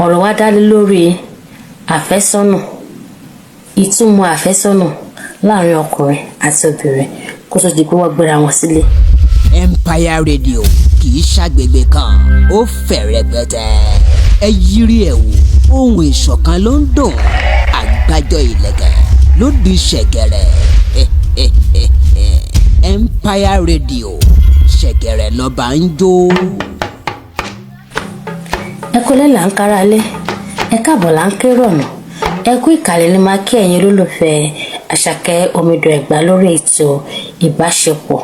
ọ̀rọ̀ wa dá lé lórí àfẹ́sọ́nà, ìtumọ̀ àfẹ́sọ́nà láàrin ọkùnrin àti obìnrin kó tó di pé wọ́n gbéra wọn sílé. Empire Radio kì í ṣàgbègbè kan, ó fẹ̀ rẹpẹtẹ. Ẹ yiri ẹ̀ wò, ohun ìṣọ̀kan ló ń dùn, àgbájọ ìlẹ̀kẹ̀ ló di ṣẹ̀kẹ̀rẹ̀. Empire Radio, ṣẹ̀kẹ̀rẹ̀ lọ́ba ń jó. Ẹ kúlẹ̀ là ń kára lé, ẹ káàbọ̀ là ń kérò ọ̀nà, ẹ kú ìkàlẹ̀ ní máa kí ẹ̀yin olólùfẹ́ Àṣàkẹ́ Omidanegba lórí ètò ìbáṣepọ̀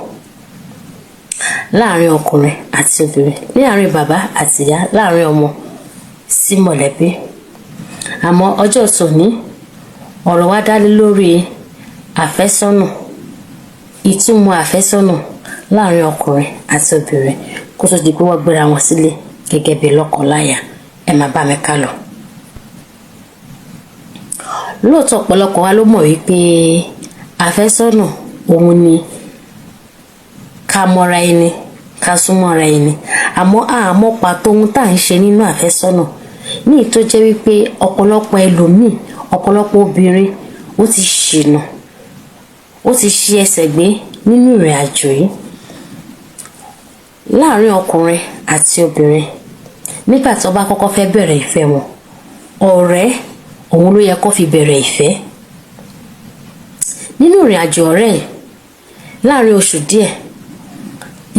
láàrin ọkùnrin àti obìnrin, láàrin bàbá àti ìyá, láàrin ọmọ sí mọ̀lẹ́bí. Àmọ́ ọjọ́ tòní ọ̀rọ̀ wa dá lé lórí àfẹ́sọ́nà, ìtumọ̀ àfẹ́sọ́nà láàrin ọkùnrin àti obìnrin kó tó di pé wọ́n gbéra wọn sílé gẹ́gẹ́ bí lọ́kọláya. Ẹ máa bá mi ká lọ. Lóòótọ́ ọ̀pọ̀lọpọ̀ wa ló mọ̀ wípé àfẹ́sọ́nà òun ni ká mọ́ra ẹni, ká súnmọ́ra ẹni. Àmọ́ àmọ́ pàtó ohun tá à ń ṣe nínú àfẹ́sọ́nà ní ìtó jẹ́ wípé ọ̀pọ̀lọpọ̀ ẹlòmíì, ọ̀pọ̀lọpọ̀ obìnrin ó ti ṣìnà, ó ti ṣi ẹsẹ̀ gbé nínú ìrìn àjò yìí láàrin ọkùnrin àti obìnrin. Nígbà tí wọ́n bá kọ́kọ́ fẹ́ bẹ̀rẹ̀ ìfẹ́ wọn, ọ̀rẹ́ òun ló yẹ kó fi bẹ̀rẹ̀ ìfẹ́. Nínú ìrìn àjò ọ̀rẹ́ yìí, láàrin oṣù díẹ̀,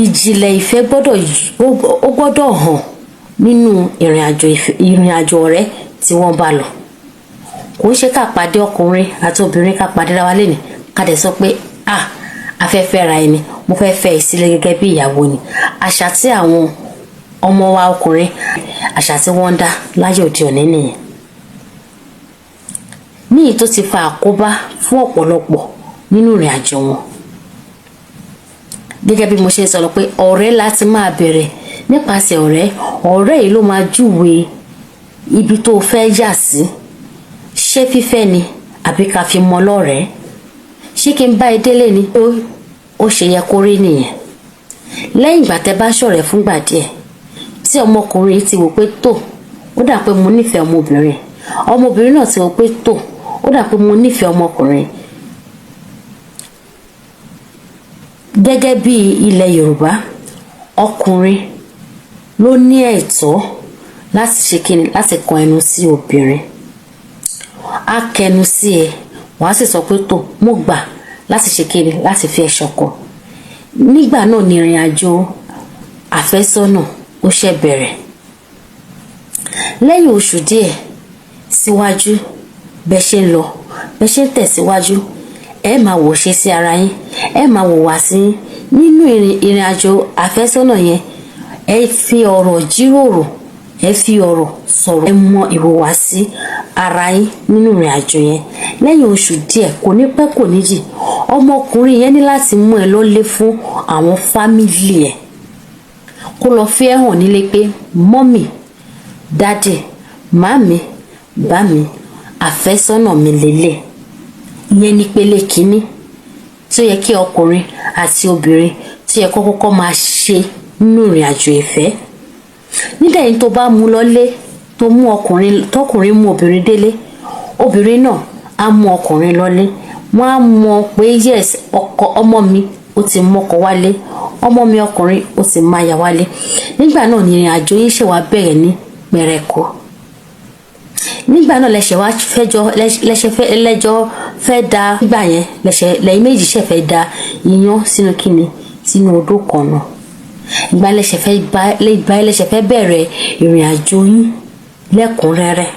ìjìnlẹ̀ ìfẹ́ gbọ́dọ̀ hàn nínú ìrìn àjò ọ̀rẹ́ tí wọ́n bá lọ. Kò ń ṣe ká pàdé ọkùnrin àti obìnrin ká pàdé ra wa lénìí ká dẹ̀ sọ pé a fẹ́ fẹ́ ra ẹni, mo fẹ́ fẹ́ ìsílẹ̀ gẹ́gẹ́ bí ìyàwó ni. Àṣà tí àwọn ọmọ wa ọkùnrin, àṣà tí wọ́n ń dá láyé òde òní nìyẹn. Ní èyí tó ti fa àkóbá fún ọ̀pọ̀lọpọ̀ nínú ìrìn àjò wọn. Gẹ́gẹ́ bí mo ṣe sọ pé ọ̀rẹ́ láti máa bẹ̀rẹ̀, nípasẹ̀ ọ̀rẹ́ yìí ló máa júwe ibi tó fẹ́ yà sí. Ṣé fífẹ́ ni àbí ká fi mọ́ lọ́rẹ̀ẹ́? Ṣé kí n bá ẹ délé ni ó ṣe yẹ kó rí nìyẹn? Lẹ́yìn ìgbà tẹ́ bá ṣọ̀rẹ́ fúngbà díẹ̀, tí ọmọkùnrin ti wò pé tó, ó dà pé mo nífẹ̀ẹ́ ọmọbìnrin, ọmọbìnrin náà ti wò pé tó, ó dà pé mo nífẹ̀ẹ́ ọmọkùnrin. Gẹ́gẹ́ bí ilẹ̀ Yorùbá, ọkùnrin ló ní ẹ̀tọ́ láti ṣe kíni, láti kan ẹnu sí obìnrin. Á kẹnu sí ẹ, wàá sì sọ pé tó, mo gbà láti ṣe kíni, láti fi ẹ ṣọkọ. Nígbà náà ni ìrìn àjò àfẹ́sọ́nà ó ṣe bẹ̀rẹ̀. Lẹ́yìn oṣù díẹ̀ síwájú, bẹ́ ṣe ń lọ, bẹ́ ṣe ń tẹ̀síwájú, ẹ máa wò ṣe sí ara yín, ẹ máa wò wá sí yín. Nínú ìrìn àjò àfẹ́sọ́nà yẹn, ẹ fi ọ̀rọ̀ jíròrò, ẹ fi ọ̀rọ̀ sọ̀rọ̀, ẹ mọ ìhùwàsí ara yín nínú ìrìn àjò yẹn. Lẹ́yìn oṣù díẹ̀, kò ní pẹ́ kò ní jì, ọmọkùnrin yẹn ní láti mú ẹ lọ́lé fún àwọn fámìlì ẹ̀, kó lọ fi ẹ́ hàn nílé pé mọ́mì, dádì, màmí, bámi, àfẹ́sọ́nà mi lélẹ̀. Ìyẹn ní pele kínní tí ó yẹ kí ọkùnrin àti obìnrin tí ó yẹ kó kọ́kọ́ máa ṣe nínú ìrìn àjò ìfẹ́. Nídẹ̀yìn tó bá mú lọ́lé, tó mú tọkùnrin mú obìnrin délé, obìnrin náà á mú ọkùnrin lọ́lé. Wọ́n á mọ̀ pé yes, ọmọ mi ó ti mọ́kọ wálé, ọmọ mi ọkùnrin ó ti máya wálé. Nígbà náà ni ìrìn àjò yín ṣe wá bẹ̀rẹ̀ ní pẹ̀rẹ̀kọ. Nígbà náà lẹ́jọ́ fẹ́ da, nígbà yẹn lẹ́yìn méjì ṣe fẹ́ da iyán sínú kíni, sínú odó kan náà. Ìgbà lẹ́sẹ̀ fẹ́ bẹ̀rẹ̀ ìrìn àjò yín lẹ́kùnrẹ́rẹ́.